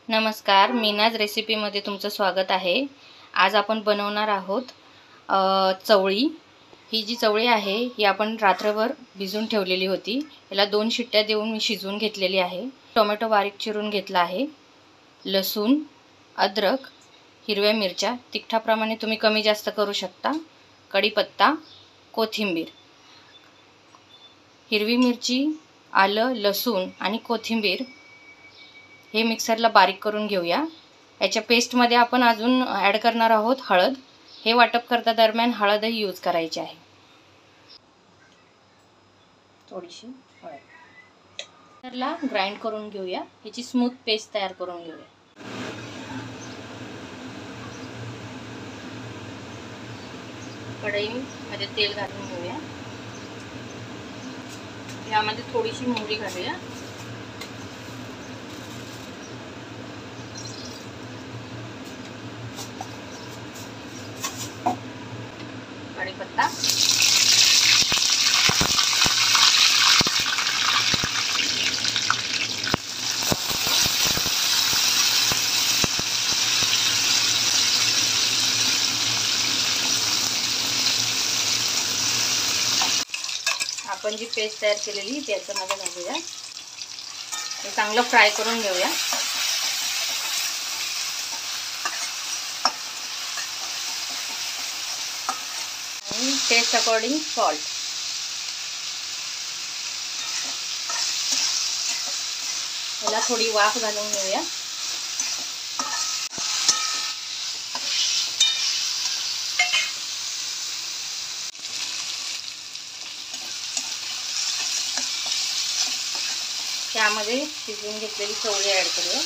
नमस्कार, मीनाज रेसिपीमध्ये तुमचं स्वागत आहे। आज आपण बनवणार आहोत चवळी। ही जी चवळी आहे ही आपण रात्रभर भिजवून ठेवलेली होती। याला 2 शिट्ट्या देऊन मी शिजवून घेतलेली आहे। टोमॅटो बारीक चिरून घेतला आहे, लसूण, अद्रक, हिरव्या मिरच्या, तिखटाप्रमाणे तुम्ही कमी जास्त करू शकता, कढीपत्ता, कोथिंबीर, हिरवी मिरची, आलं, लसूण आणि कोथिंबीर हे मिक्सरला बारीक करून घेऊया। याच्या पेस्टमध्ये आपण अजून ॲड करणार आहोत हळद। हे वाटप करता दरम्यान हळदही यूज करायची आहे, थोडीशी हळद। मिक्सरला ग्राइंड करून घेऊया, याची स्मूथ पेस्ट तयार करून घेऊया। कढईमध्ये तेल घालून घेऊया, यामध्ये थोडीशी मोहरी घालूया, कढीपत्ता, आपण जी पेस्ट तयार केलेली त्याच्यामध्ये घालूया, हे चांगलं फ्राय करून घेऊया। आणि टेस्ट अकॉर्डिंग सॉल्ट, याला थोडी वाफ घालून घेऊया। त्यामध्ये शिजवून घेतलेली चवळी ॲड करूया।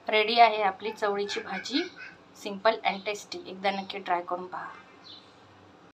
रेडी आहे आपली चवळीची भाजी, सिंपल अँड टेस्टी। एकदा नक्की ट्राय करून पहा।